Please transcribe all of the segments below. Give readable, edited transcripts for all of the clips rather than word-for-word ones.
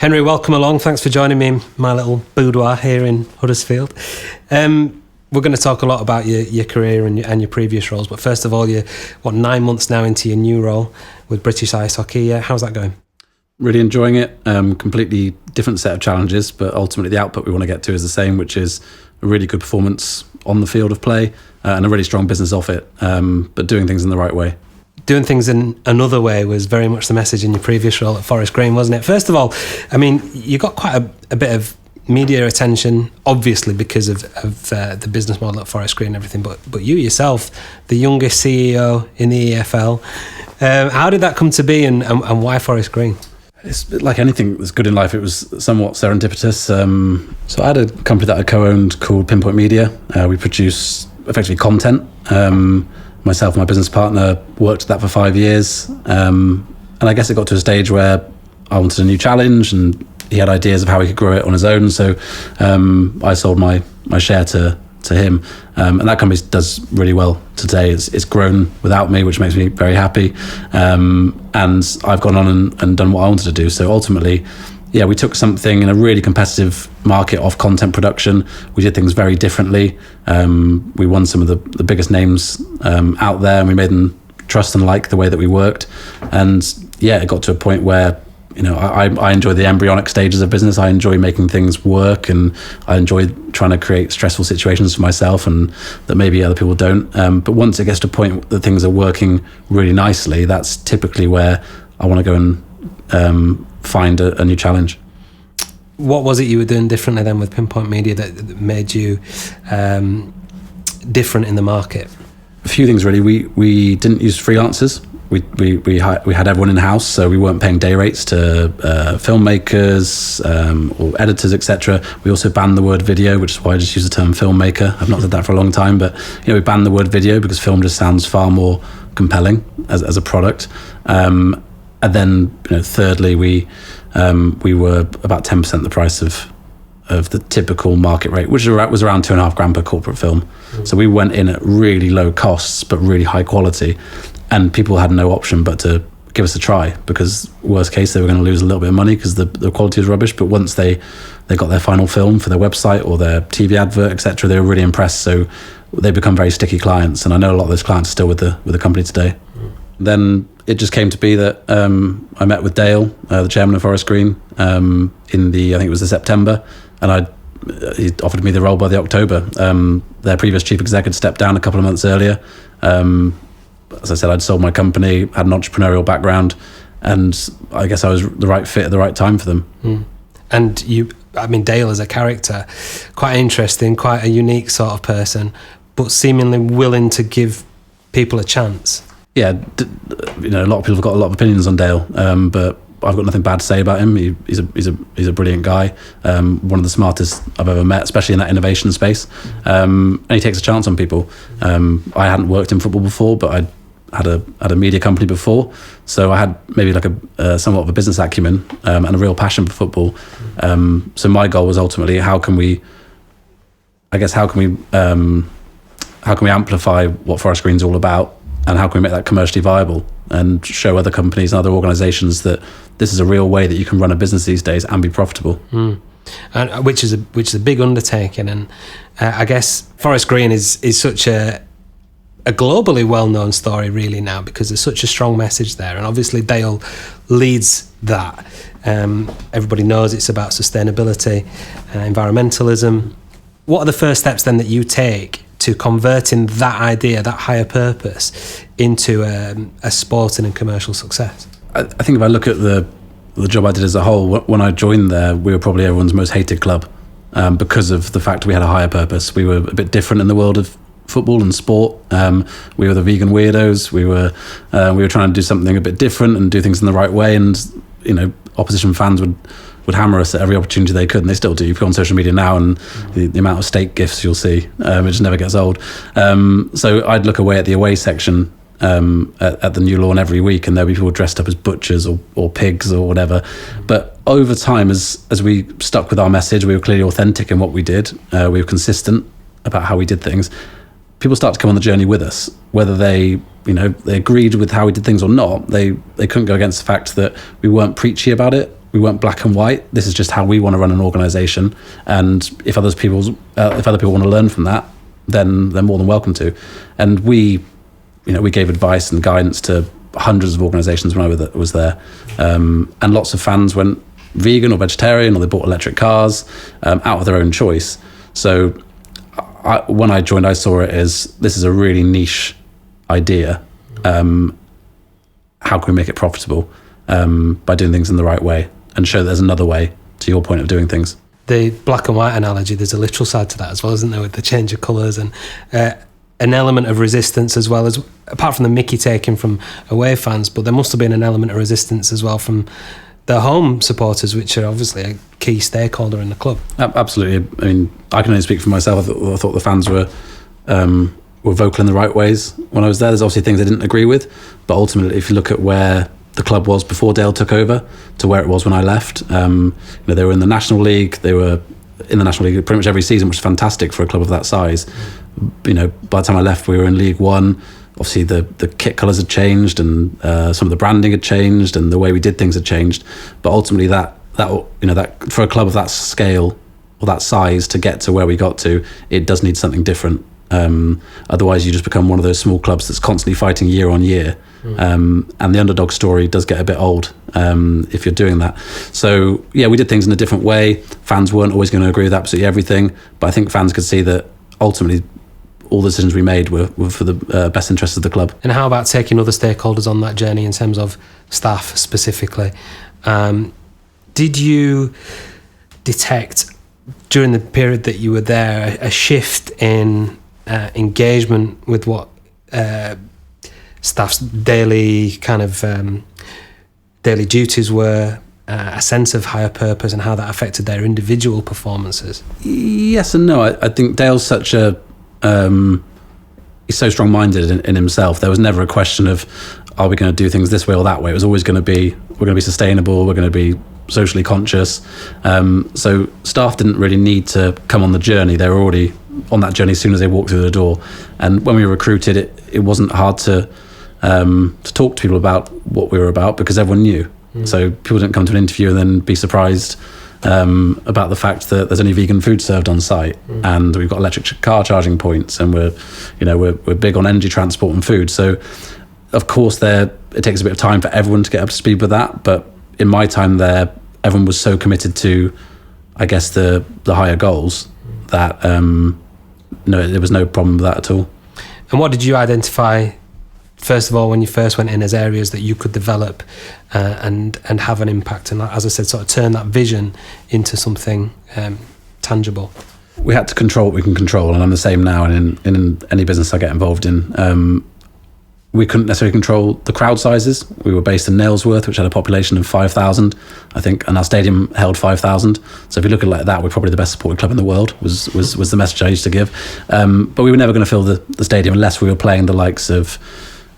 Henry, welcome along. Thanks for joining me in my little boudoir here in Huddersfield. We're going to talk a lot about your career and your previous roles, but first of all, you're 9 months now into your new role with British Ice Hockey. How's that going? Really enjoying it. Completely different set of challenges, but ultimately the output we want to get to is the same, which is a really good performance on the field of play and a really strong business off it, but doing things in the right way. Doing things in another way was very much the message in your previous role at Forest Green, wasn't it? First of all, I mean, you got quite a bit of media attention, obviously because of the business model at Forest Green and everything, but you yourself, the youngest CEO in the EFL, how did that come to be and why Forest Green? It's like anything that's good in life, it was somewhat serendipitous. So I had a company that I co-owned called Pinpoint Media. We produce effectively content. Myself and my business partner worked at that for 5 years. And I guess it got to a stage where I wanted a new challenge and he had ideas of how he could grow it on his own. So I sold my share to him. And that company does really well today. It's grown without me, which makes me very happy. And I've gone on and done what I wanted to do. So ultimately, yeah, we took something in a really competitive market of content production. We did things very differently. We won some of the biggest names out there, and we made them trust and like the way that we worked. And yeah, it got to a point where, you know, I enjoy the embryonic stages of business. I enjoy making things work, and I enjoy trying to create stressful situations for myself and that maybe other people don't. But once it gets to a point that things are working really nicely, that's typically where I want to go and find a new challenge. What was it you were doing differently then with Pinpoint Media that made you different in the market? A few things really. We didn't use freelancers. We had everyone in house, so we weren't paying day rates to filmmakers or editors, etc. We also banned the word video, which is why I just use the term filmmaker. I've not said that for a long time, but we banned the word video because film just sounds far more compelling as a product. And then, thirdly, we were about 10% the price of the typical market rate, which was around $2.5 per corporate film. So we went in at really low costs, but really high quality. And people had no option but to give us a try, because worst case, they were going to lose a little bit of money because the quality was rubbish. But once they got their final film for their website or their TV advert, etc., they were really impressed. So they become very sticky clients. And I know a lot of those clients are still with the company today. Then it just came to be that I met with Dale, the chairman of Forest Green, I think it was the September, and he offered me the role by the October. Their previous chief exec had stepped down a couple of months earlier. As I said, I'd sold my company, had an entrepreneurial background, and I guess I was the right fit at the right time for them. And Dale as a character, quite interesting, quite a unique sort of person, but seemingly willing to give people a chance. Yeah, a lot of people have got a lot of opinions on Dale, but I've got nothing bad to say about him. He's a brilliant guy, one of the smartest I've ever met, especially in that innovation space. And he takes a chance on people. I hadn't worked in football before, but I had a media company before, so I had maybe like a somewhat of a business acumen and a real passion for football. So my goal was ultimately how can we amplify what Forest Green's all about, and how can we make that commercially viable and show other companies and other organisations that this is a real way that you can run a business these days and be profitable. And which is a big undertaking, and I guess Forest Green is such a globally well-known story really now, because there's such a strong message there, and obviously Dale leads that. Everybody knows it's about sustainability, environmentalism. What are the first steps then that you take to converting that idea, that higher purpose, into a sporting and commercial success? I think if I look at the job I did as a whole, when I joined there, we were probably everyone's most hated club because of the fact we had a higher purpose. We were a bit different in the world of football and sport. We were the vegan weirdos. We were trying to do something a bit different and do things in the right way. And opposition fans would hammer us at every opportunity they could, and they still do. You go on social media now, and the amount of steak gifs you'll see, it just never gets old. So I'd look away at the away section at the New Lawn every week, and there'd be people dressed up as butchers or pigs or whatever. But over time, as we stuck with our message, we were clearly authentic in what we did. We were consistent about how we did things. People start to come on the journey with us, whether they agreed with how we did things or not. They couldn't go against the fact that we weren't preachy about it. We weren't black and white. This is just how we want to run an organisation. And if other people want to learn from that, then they're more than welcome to. And we gave advice and guidance to hundreds of organisations when I was there. And lots of fans went vegan or vegetarian, or they bought electric cars out of their own choice. So when I joined, I saw it as, this is a really niche idea. How can we make it profitable by doing things in the right way, and show there's another way, to your point of doing things. The black and white analogy, there's a literal side to that as well, isn't there, with the change of colours, and an element of resistance as well, as apart from the mickey taking from away fans, but there must have been an element of resistance as well from the home supporters, which are obviously a key stakeholder in the club. Absolutely. I mean, I can only speak for myself. I thought the fans were vocal in the right ways when I was there. There's obviously things I didn't agree with, but ultimately, if you look at where the club was before Dale took over to where it was when I left, they were in the National League. They were in the National League pretty much every season, which is fantastic for a club of that size. By the time I left, we were in League One. Obviously, the kit colours had changed, and some of the branding had changed, and the way we did things had changed. But ultimately, that for a club of that scale or that size to get to where we got to, it does need something different. Otherwise, you just become one of those small clubs that's constantly fighting year on year. And the underdog story does get a bit old if you're doing that. So, yeah, we did things in a different way. Fans weren't always going to agree with absolutely everything, but I think fans could see that ultimately all the decisions we made were for the best interests of the club. And how about taking other stakeholders on that journey in terms of staff specifically? Did you detect during the period that you were there a shift in engagement with what staff's daily daily duties were, a sense of higher purpose, and how that affected their individual performances? Yes and no. I think Dale's such a he's so strong-minded in himself. There was never a question of, are we going to do things this way or that way? It was always going to be, we're going to be sustainable, we're going to be socially conscious. So staff didn't really need to come on the journey. They were already on that journey as soon as they walked through the door. And when we were recruited, it wasn't hard to talk to people about what we were about, because everyone knew. So people didn't come to an interview and then be surprised about the fact that there's only vegan food served on site, and we've got electric car charging points, and we're big on energy transport and food. So of course it takes a bit of time for everyone to get up to speed with that, but in my time there, everyone was so committed to, I guess, the higher goals that there was no problem with that at all. And what did you identify, first of all, when you first went in, as areas that you could develop and have an impact, and, as I said, sort of turn that vision into something tangible? We had to control what we can control, and I'm the same now. And in any business I get involved in, we couldn't necessarily control the crowd sizes. We were based in Nailsworth, which had a population of 5,000, I think, and our stadium held 5,000. So if you look at it like that, we're probably the best supported club in the world, was the message I used to give. But we were never going to fill the stadium unless we were playing the likes of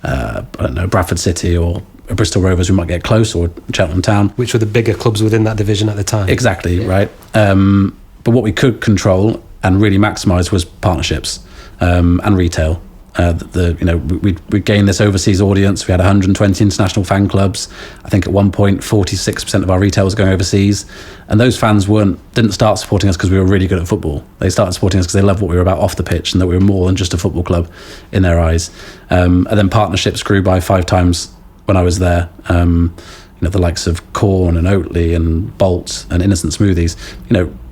Bradford City or Bristol Rovers, who might get close, or Cheltenham Town, which were the bigger clubs within that division at the time. Exactly, yeah. Right. But what we could control and really maximise was partnerships and retail. We gained this overseas audience. We had 120 international fan clubs. I think at one point 46% of our retail was going overseas, and those fans didn't start supporting us because we were really good at football. They started supporting us because they loved what we were about off the pitch, and that we were more than just a football club in their eyes. And then partnerships grew by 5 times when I was there. The likes of Corn and Oatly and Bolt and Innocent Smoothies,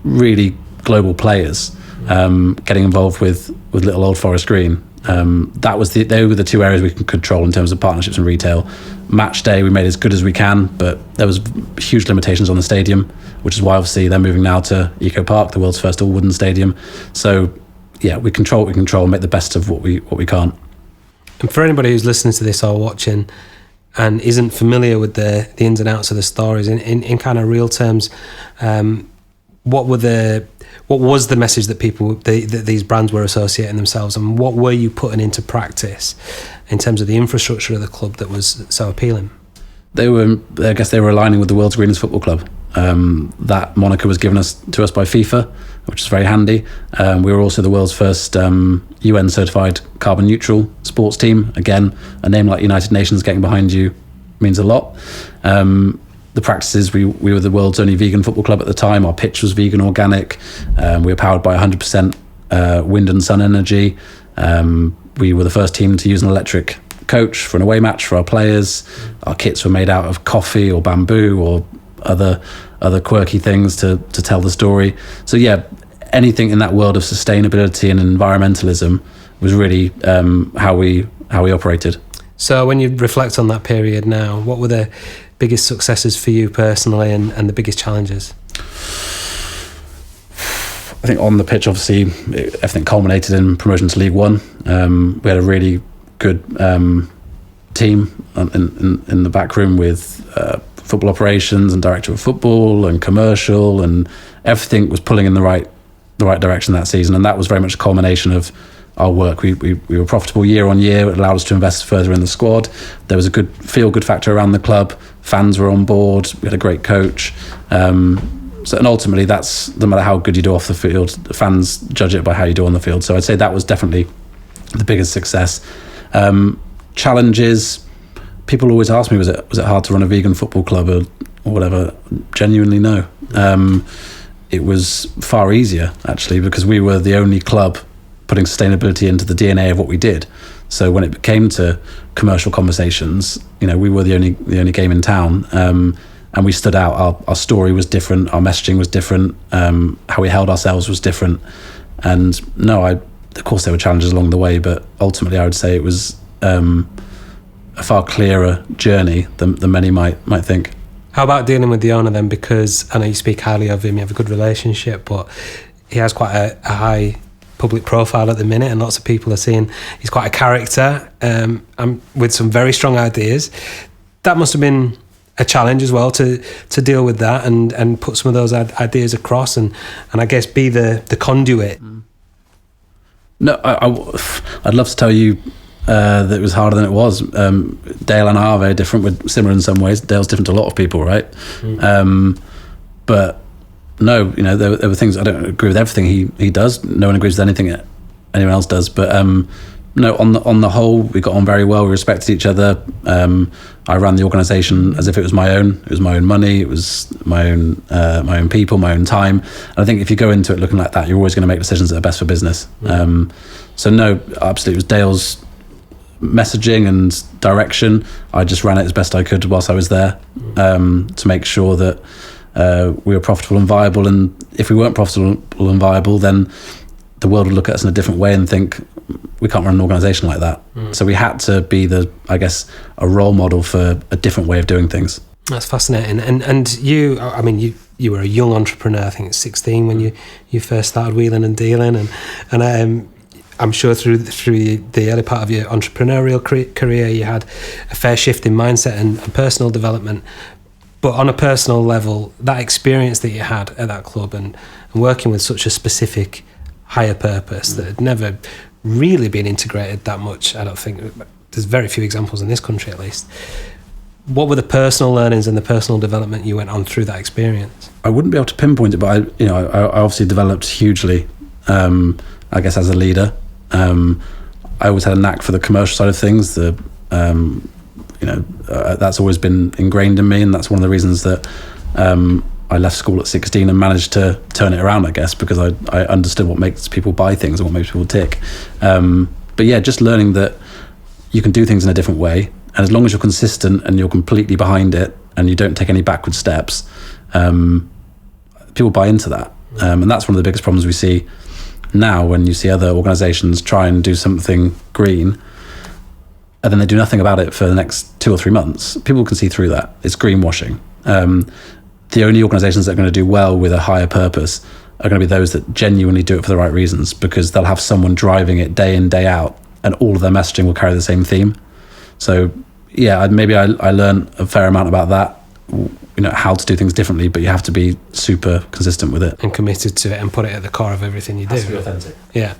really global players getting involved with Little Old Forest Green. They were the 2 areas we can control in terms of partnerships and retail. Match day we made as good as we can, but there was huge limitations on the stadium, which is why obviously they're moving now to Eco Park, the world's first all-wooden stadium. So yeah, we control what we control and make the best of what we can't. And for anybody who's listening to this or watching and isn't familiar with the ins and outs of the stories, in kind of real terms, what was the message that that these brands were associating themselves, and what were you putting into practice in terms of the infrastructure of the club that was so appealing? They were aligning with the world's greenest football club. That moniker was given to us by FIFA, which is very handy. We were also the world's first UN certified carbon neutral sports team. Again, a name like United Nations getting behind you means a lot. the practices. We were the world's only vegan football club at the time. Our pitch was vegan organic. We were powered by 100% wind and sun energy. We were the first team to use an electric coach for an away match for our players. Our kits were made out of coffee or bamboo or other quirky things to tell the story. So yeah, anything in that world of sustainability and environmentalism was really how we operated. So when you reflect on that period now, what were the biggest successes for you personally and the biggest challenges? I think on the pitch, obviously, everything culminated in promotion to League One. We had a really good team in the back room with football operations and director of football and commercial, and everything was pulling in the right direction that season. And that was very much a culmination of our work. We were profitable year on year. It allowed us to invest further in the squad. There was a good feel-good factor around the club. Fans were on board. We had a great coach. And ultimately, that's no matter how good you do off the field, the fans judge it by how you do on the field. So I'd say that was definitely the biggest success. Challenges. People always ask me, was it hard to run a vegan football club or whatever? Genuinely, no. It was far easier actually, because we were the only club putting sustainability into the DNA of what we did. So when it came to commercial conversations, we were the only game in town, and we stood out. Our story was different, our messaging was different, how we held ourselves was different. And no, of course there were challenges along the way, but ultimately I would say it was a far clearer journey than many might think. How about dealing with the owner then? Because I know you speak highly of him, you have a good relationship, but he has quite a high public profile at the minute, and lots of people are seeing he's quite a character, with some very strong ideas. That must have been a challenge as well to deal with that and put some of those ideas across and I guess be the conduit. No, I'd love to tell you that it was harder than it was. Dale and I are very different. We're similar in some ways. Dale's different to a lot of people, right? But no, there were things. I don't agree with everything he does. No one agrees with anything that anyone else does. But no, on the whole, we got on very well. We respected each other. I ran the organisation as if it was my own. It was my own money. It was my own people, my own time. And I think if you go into it looking like that, you're always going to make decisions that are best for business. So no, absolutely, it was Dale's messaging and direction. I just ran it as best I could whilst I was there, to make sure that we were profitable and viable. And if we weren't profitable and viable, then the world would look at us in a different way and think we can't run an organisation like that. So we had to be a role model for a different way of doing things. That's fascinating. And you were a young entrepreneur. I think it's 16 when you first started wheeling and dealing, and I'm sure through the early part of your entrepreneurial career, you had a fair shift in mindset and personal development. But on a personal level, that experience that you had at that club and working with such a specific higher purpose that had never really been integrated that much, I don't think there's very few examples in this country at least. What were the personal learnings and the personal development you went on through that experience? I wouldn't be able to pinpoint it, but I obviously developed hugely, I guess, as a leader. I always had a knack for the commercial side of things. That's always been ingrained in me, and that's one of the reasons that I left school at 16 and managed to turn it around, I guess, because I understood what makes people buy things and what makes people tick. But yeah, just learning that you can do things in a different way, and as long as you're consistent and you're completely behind it and you don't take any backward steps, people buy into that. And that's one of the biggest problems we see now when you see other organisations try and do something green and then they do nothing about it for the next 2 or 3 months. People can see through that. It's greenwashing. The only organisations that are going to do well with a higher purpose are going to be those that genuinely do it for the right reasons, because they'll have someone driving it day in, day out, and all of their messaging will carry the same theme. So yeah, maybe I learned a fair amount about that, how to do things differently, but you have to be super consistent with it. And committed to it and put it at the core of everything you do. Has to be authentic. Yeah.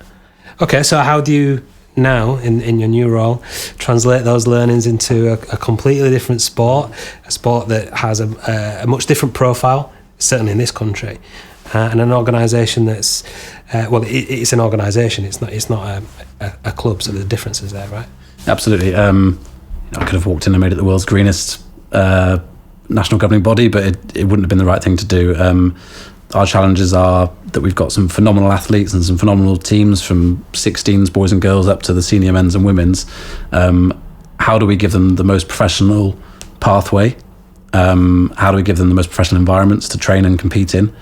Okay, so how do you now, in your new role, translate those learnings into a completely different sport, a sport that has a much different profile, certainly in this country, and an organisation that's, it's an organisation, it's not a club, so the difference is there, right? Absolutely. I could have walked in and made it the world's greenest national governing body, but it wouldn't have been the right thing to do. Our challenges are that we've got some phenomenal athletes and some phenomenal teams from 16s, boys and girls, up to the senior men's and women's. How do we give them the most professional pathway? How do we give them the most professional environments to train and compete in?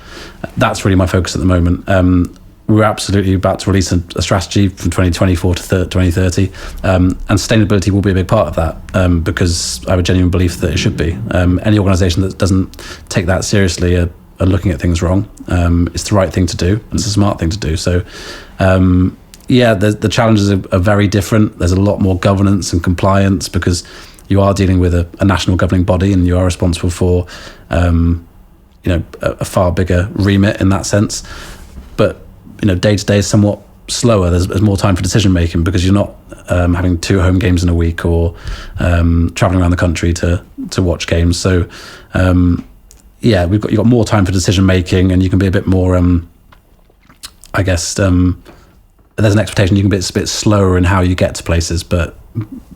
That's really my focus at the moment. We're absolutely about to release a strategy from 2024 to 2030, and sustainability will be a big part of that, because I have a genuine belief that it should be. Any organisation that doesn't take that seriously are looking at things wrong. It's the right thing to do, and it's a smart thing to do. So, the challenges are very different. There's a lot more governance and compliance because you are dealing with a national governing body, and you are responsible for, a far bigger remit in that sense. But day to day is somewhat slower. There's more time for decision making because you're not having 2 home games in a week or traveling around the country to watch games. So you've got more time for decision making, and you can be a bit more. There's an expectation you can be a bit slower in how you get to places. But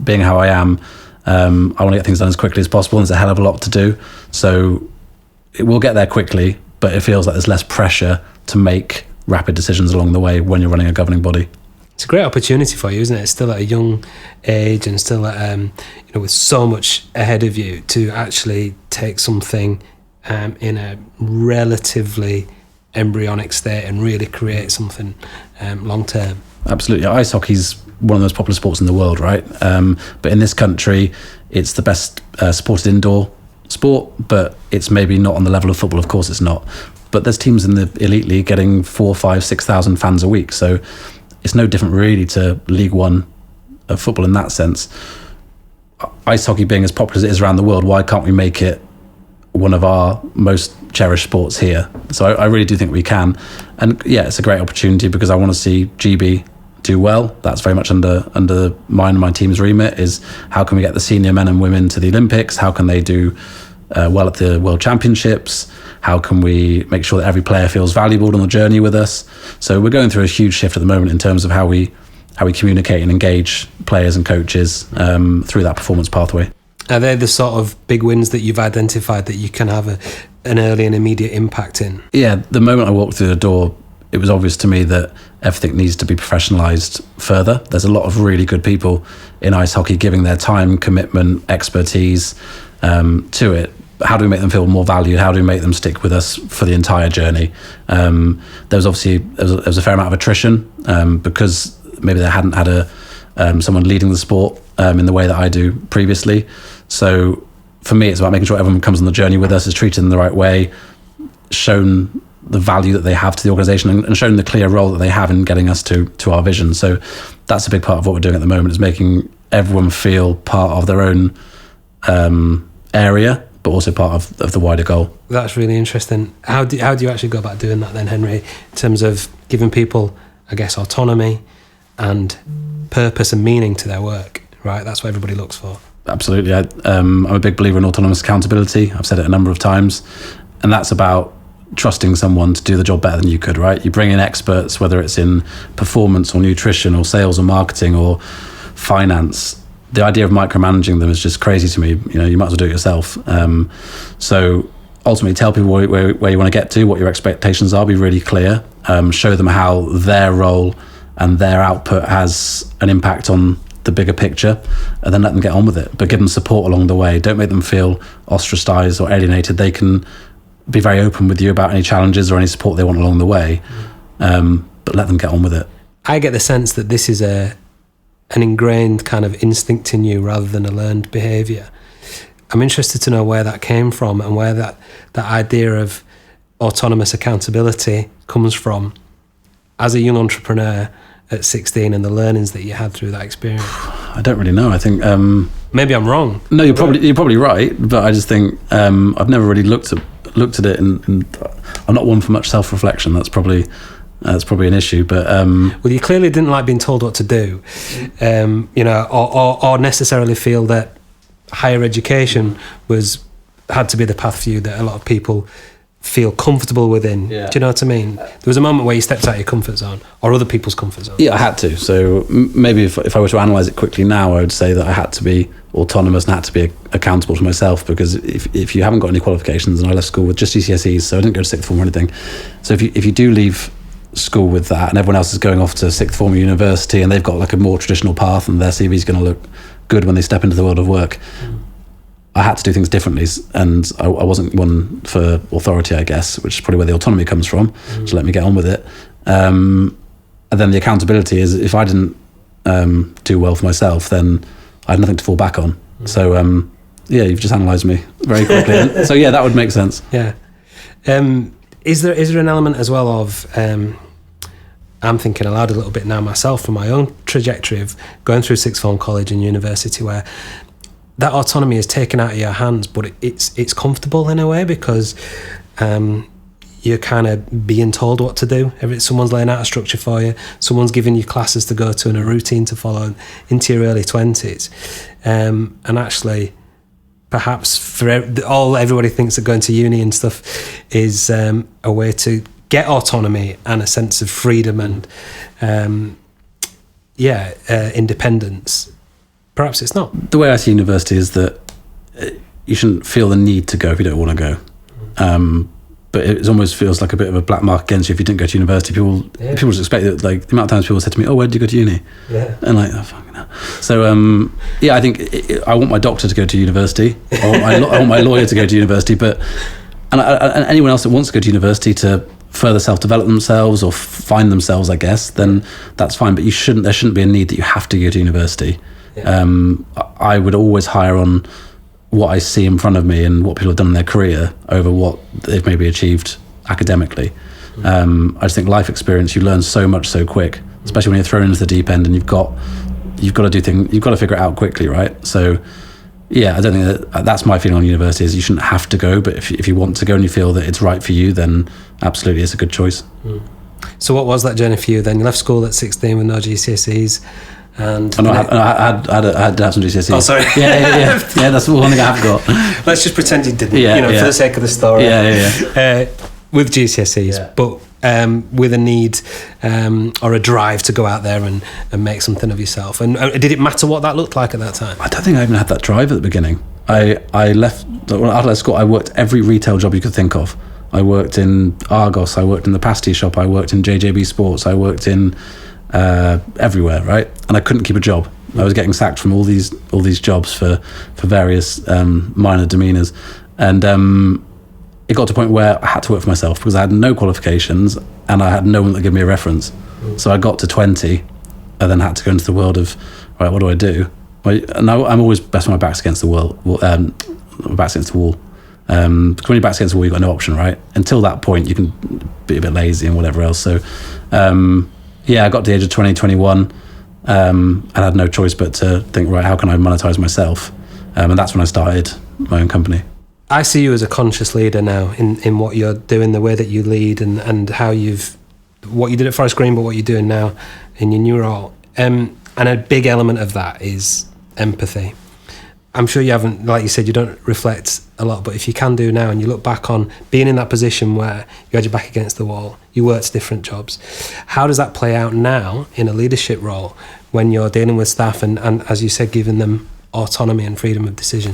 being how I am, I want to get things done as quickly as possible, and there's a hell of a lot to do. So it will get there quickly, but it feels like there's less pressure to make rapid decisions along the way when you're running a governing body. It's a great opportunity for you, isn't it? It's still at a young age, and still at, with so much ahead of you, to actually take something in a relatively embryonic state and really create something long term. Absolutely. Ice hockey's one of the most popular sports in the world, right? But in this country, it's the best supported indoor sport, but it's maybe not on the level of football. Of course it's not. But there's teams in the elite league getting 4,000, 5,000, 6,000 fans a week. So it's no different really to League One of football in that sense. Ice hockey being as popular as it is around the world, why can't we make it one of our most cherished sports here? So I really do think we can. And it's a great opportunity because I want to see GB do well. That's very much under mine and my team's remit, is how can we get the senior men and women to the Olympics? How can they do well at the World Championships? How can we make sure that every player feels valuable on the journey with us? So we're going through a huge shift at the moment in terms of how we communicate and engage players and coaches through that performance pathway. Are they the sort of big wins that you've identified that you can have an early and immediate impact in? Yeah, the moment I walked through the door, it was obvious to me that everything needs to be professionalised further. There's a lot of really good people in ice hockey giving their time, commitment, expertise to it. How do we make them feel more valued? How do we make them stick with us for the entire journey? There was a fair amount of attrition because maybe they hadn't had someone leading the sport in the way that I do previously. So for me, it's about making sure everyone comes on the journey with us, is treated in the right way, shown the value that they have to the organisation, and shown the clear role that they have in getting us to our vision. So that's a big part of what we're doing at the moment, is making everyone feel part of their own area, but also part of the wider goal. That's really interesting. How do you actually go about doing that then, Henry, in terms of giving people, I guess, autonomy and purpose and meaning to their work, right? That's what everybody looks for. Absolutely. I'm a big believer in autonomous accountability. I've said it a number of times, and that's about trusting someone to do the job better than you could, right? You bring in experts, whether it's in performance or nutrition or sales or marketing or finance. The idea of micromanaging them is just crazy to me. You might as well do it yourself. So ultimately tell people where you want to get to, what your expectations are, be really clear, show them how their role and their output has an impact on the bigger picture, and then let them get on with it. But give them support along the way. Don't make them feel ostracized or alienated. They can be very open with you about any challenges or any support they want along the way, but let them get on with it. I get the sense that this is an ingrained kind of instinct in you rather than a learned behaviour. I'm interested to know where that came from and where that idea of autonomous accountability comes from as a young entrepreneur at 16, and the learnings that you had through that experience. I don't really know. I think maybe I'm wrong. No, you're probably right, but I just think I've never really looked at it, and I'm not one for much self-reflection. That's probably an issue. But well, you clearly didn't like being told what to do, or necessarily feel that higher education had to be the path for you that a lot of people feel comfortable within. Yeah. Do you know what I mean? There was a moment where you stepped out of your comfort zone or other people's comfort zone. Yeah, I had to. So maybe if I were to analyse it quickly now, I would say that I had to be autonomous and had to be accountable to myself, because if you haven't got any qualifications, and I left school with just GCSEs, so I didn't go to sixth form or anything. So if you do leave school with that, and everyone else is going off to sixth form or university, and they've got like a more traditional path, and their CV is going to look good when they step into the world of work. I had to do things differently, and I wasn't one for authority, I guess, which is probably where the autonomy comes from, to let me get on with it. And then the accountability is, if I didn't do well for myself, then I had nothing to fall back on. So, yeah, you've just analysed me very quickly. So, yeah, that would make sense. Yeah. Is there an element as well of, I'm thinking aloud a little bit now myself from my own trajectory of going through sixth form, college and university, where that autonomy is taken out of your hands, but it's comfortable in a way, because you're kind of being told what to do. Someone's laying out a structure for you. Someone's giving you classes to go to and a routine to follow into your early 20s. And actually, perhaps for everybody thinks that going to uni and stuff is a way to get autonomy and a sense of freedom and independence. Perhaps it's not. The way I see university is that you shouldn't feel the need to go if you don't want to go. But it almost feels like a bit of a black mark against you if you didn't go to university. People just expect that, like, the amount of times people said to me, "Oh, where did you go to uni?" Yeah. And like, oh, fucking hell. So, I think I want my doctor to go to university. I want my lawyer to go to university. But and anyone else that wants to go to university to further self-develop themselves or find themselves, I guess, then that's fine. But there shouldn't be a need that you have to go to university. Yeah. I would always hire on what I see in front of me and what people have done in their career over what they've maybe achieved academically. I just think life experience, you learn so much so quick, especially when you're thrown into the deep end and you've got to do things, you've got to figure it out quickly, right? So yeah, I don't think that's my feeling on university, is you shouldn't have to go, but if you want to go and you feel that it's right for you, then absolutely it's a good choice. So what was that journey for you then? You left school at 16 with no GCSEs. And I had to have some GCSEs. Oh, sorry. Yeah, that's the one thing I've got. Let's just pretend you didn't, for the sake of the story. Yeah. With GCSEs, but with a need or a drive to go out there and make something of yourself. And did it matter what that looked like at that time? I don't think I even had that drive at the beginning. I left, after school, I worked every retail job you could think of. I worked in Argos, I worked in the pasty shop, I worked in JJB Sports, I worked in everywhere, right? And I couldn't keep a job. I was getting sacked from all these jobs for various minor demeanours, and it got to a point where I had to work for myself because I had no qualifications and I had no one to give me a reference. So I got to 20 and then had to go into the world of, right, what do I do? And I'm always best when my back's against the wall. My back's against the wall. Because when your back's against the wall, you've got no option, right? Until that point, you can be a bit lazy and whatever else. So I got to the age of 20, 21, and I had no choice but to think, right, how can I monetize myself? And that's when I started my own company. I see you as a conscious leader now in what you're doing, the way that you lead and how what you did at Forest Green, but what you're doing now in your new role. And a big element of that is empathy. I'm sure you haven't, like you said, you don't reflect a lot, but if you can do now and you look back on being in that position where you had your back against the wall, you worked different jobs, how does that play out now in a leadership role when you're dealing with staff and as you said, giving them autonomy and freedom of decision?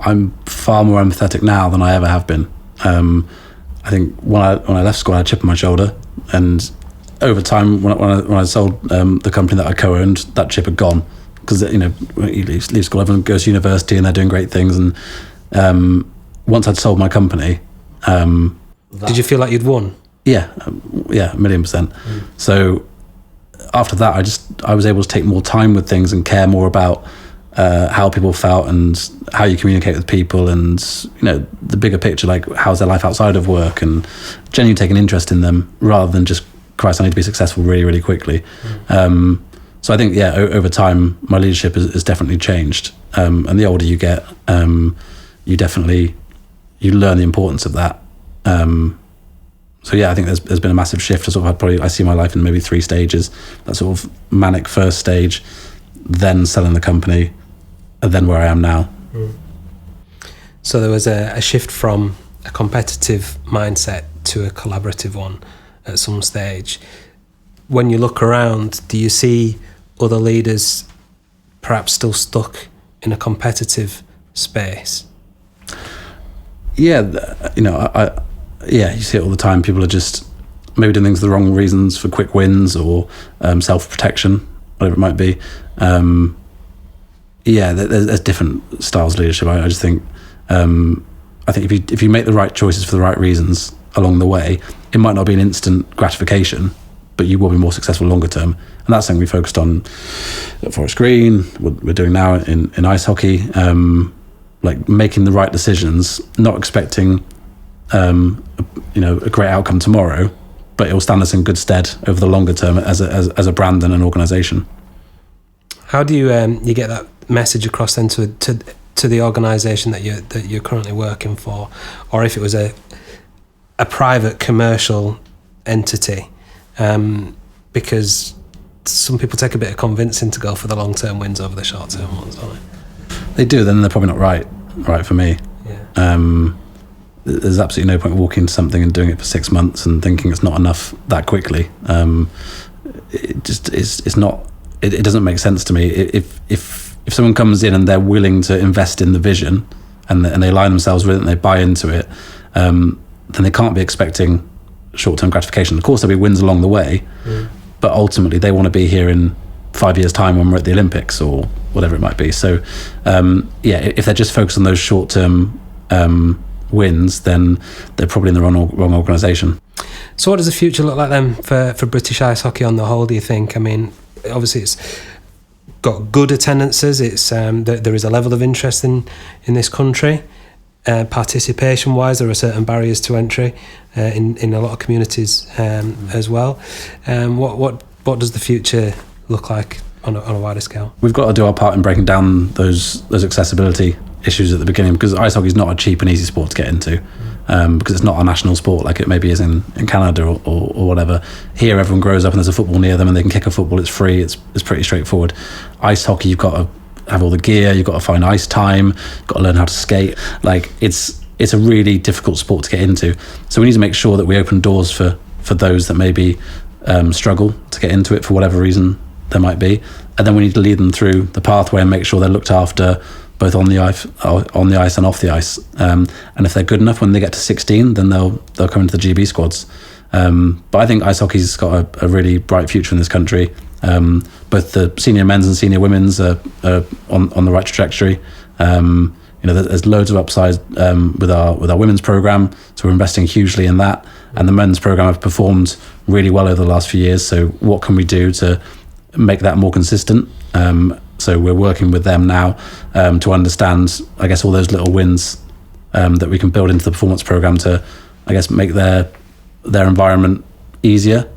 I'm far more empathetic now than I ever have been. I think when I left school, I had a chip on my shoulder, and over time, when I sold the company that I co-owned, that chip had gone. Because when you leave school, everyone goes to university and they're doing great things. And once I'd sold my company, did you feel like you'd won? Yeah, 1,000,000%. So after that, I was able to take more time with things and care more about how people felt and how you communicate with people, and the bigger picture, like how's their life outside of work, and genuinely take an interest in them rather than just, Christ, I need to be successful really, really quickly. So I think, over time, my leadership has definitely changed. And the older you get, you learn the importance of that. So I think there's been a massive shift. I see my life in maybe 3 stages. That sort of manic first stage, then selling the company, and then where I am now. So there was a shift from a competitive mindset to a collaborative one at some stage. When you look around, do you see other leaders perhaps still stuck in a competitive space? Yeah, you see it all the time. People are just maybe doing things for the wrong reasons, for quick wins or self-protection, whatever it might be. There's different styles of leadership. I just think, I think if you make the right choices for the right reasons along the way, it might not be an instant gratification, but you will be more successful longer term. And that's something we focused on at Forest Green. We're doing now in ice hockey, like making the right decisions, not expecting a great outcome tomorrow, but it will stand us in good stead over the longer term as a brand and an organisation. How do you get that message across then to the organisation that you're currently working for, or if it was a private commercial entity? Because some people take a bit of convincing to go for the long-term wins over the short-term ones, don't they? They do, then they're probably not right for me. Yeah. There's absolutely no point walking into something and doing it for 6 months and thinking it's not enough that quickly. It doesn't make sense to me. If someone comes in and they're willing to invest in the vision and they align themselves with it and they buy into it, then they can't be expecting short-term gratification. Of course, there'll be wins along the way, but ultimately they want to be here in 5 years' time when we're at the Olympics or whatever it might be. So, if they're just focused on those short-term wins, then they're probably in the wrong organisation. So what does the future look like then for British ice hockey on the whole, do you think? I mean, obviously it's got good attendances. It's there is a level of interest in this country. Participation wise, there are certain barriers to entry in a lot of communities as well. What does the future look like on a wider scale? We've got to do our part in breaking down those accessibility issues at the beginning, because ice hockey is not a cheap and easy sport to get into, because it's not a national sport like it maybe is in Canada or whatever. Here everyone grows up and there's a football near them and they can kick a football, it's free, it's pretty straightforward. Ice hockey, you've got to have all the gear, you've got to find ice time, you've got to learn how to skate. Like it's a really difficult sport to get into. So we need to make sure that we open doors for those that maybe struggle to get into it for whatever reason there might be, and then we need to lead them through the pathway and make sure they're looked after both on the ice and off the ice. And if they're good enough when they get to 16, then they'll come into the GB squads. But I think ice hockey's got a really bright future in this country. Both the senior men's and senior women's are on the right trajectory. There's loads of upside with our women's program, so we're investing hugely in that. And the men's program have performed really well over the last few years. So what can we do to make that more consistent? So we're working with them now to understand, I guess, all those little wins that we can build into the performance program to, I guess, make their environment easier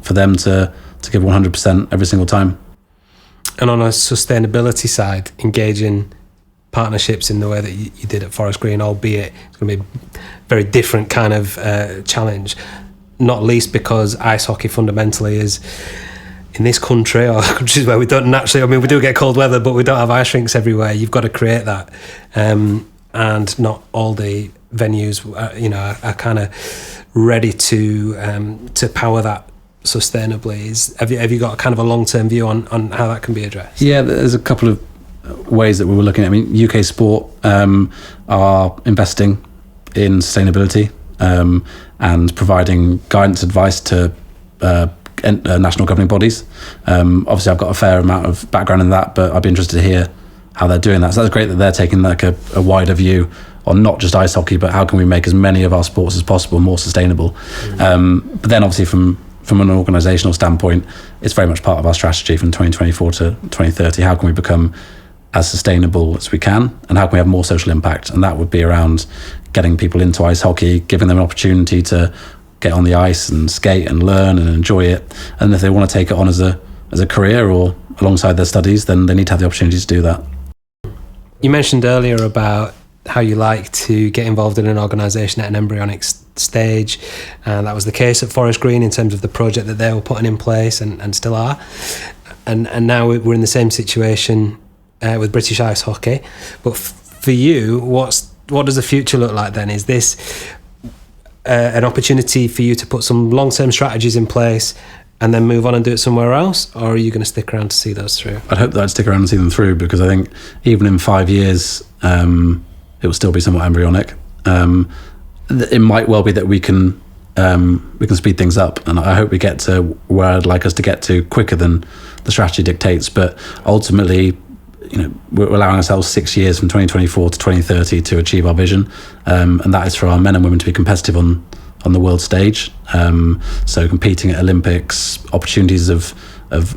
for them to give 100% every single time. And on a sustainability side, engaging partnerships in the way that you did at Forest Green, albeit it's going to be a very different kind of challenge, not least because ice hockey fundamentally is, in this country or countries where we don't naturally, I mean, we do get cold weather, but we don't have ice rinks everywhere. You've got to create that. And not all the venues, are kind of ready to power that sustainably. Have you got kind of a long-term view on how that can be addressed? Yeah, there's a couple of ways that we were looking at. I mean, UK Sport are investing in sustainability and providing guidance, advice to national governing bodies. Obviously I've got a fair amount of background in that, but I'd be interested to hear how they're doing that. So that's great that they're taking like a wider view on not just ice hockey, but how can we make as many of our sports as possible more sustainable. But then obviously from an organisational standpoint, it's very much part of our strategy from 2024 to 2030. How can we become as sustainable as we can, and how can we have more social impact? And that would be around getting people into ice hockey, giving them an opportunity to get on the ice and skate and learn and enjoy it. And if they want to take it on as a career or alongside their studies, then they need to have the opportunity to do that. You mentioned earlier about how you like to get involved in an organisation at an embryonic stage, and that was the case at Forest Green in terms of the project that they were putting in place and still are. And now we're in the same situation with British ice hockey. But for you, what's what does the future look like then? Is this an opportunity for you to put some long-term strategies in place and then move on and do it somewhere else, or are you going to stick around to see those through? I'd hope that I'd stick around and see them through, because I think even in 5 years, it will still be somewhat embryonic. It might well be that we can speed things up, and I hope we get to where I'd like us to get to quicker than the strategy dictates. But ultimately, we're allowing ourselves 6 years from 2024 to 2030 to achieve our vision, and that is for our men and women to be competitive on the world stage. So competing at Olympics, opportunities of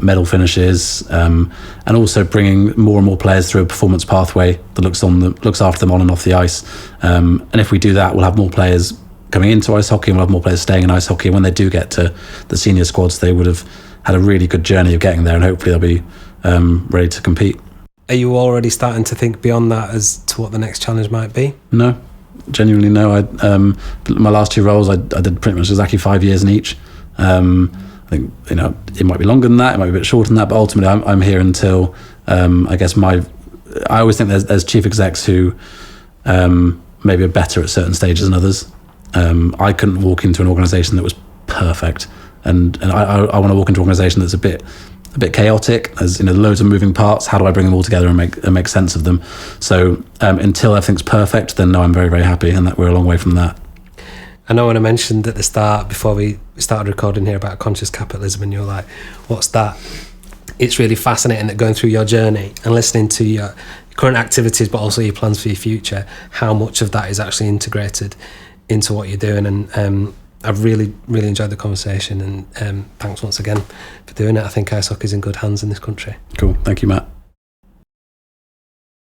medal finishes, and also bringing more and more players through a performance pathway that looks after them on and off the ice. And if we do that, we'll have more players coming into ice hockey, and we'll have more players staying in ice hockey. And when they do get to the senior squads, they would have had a really good journey of getting there, and hopefully they'll be ready to compete. Are you already starting to think beyond that as to what the next challenge might be? No, genuinely no. My last 2 roles, I did pretty much exactly 5 years in each. I think it might be longer than that, it might be a bit shorter than that, but ultimately I'm here until I guess I always think there's chief execs who maybe are better at certain stages than others. I couldn't walk into an organisation that was perfect, and I want to walk into an organisation that's a bit chaotic. There's loads of moving parts. How do I bring them all together and make sense of them? So until everything's perfect, then no, I'm very, very happy, and that we're a long way from that. I know when I mentioned at the start, before we started recording here, about conscious capitalism, and you're like, what's that? It's really fascinating that going through your journey and listening to your current activities, but also your plans for your future, how much of that is actually integrated into what you're doing. And I've really, really enjoyed the conversation, and thanks once again for doing it. I think ice hockey's in good hands in this country. Cool. Thank you, Matt.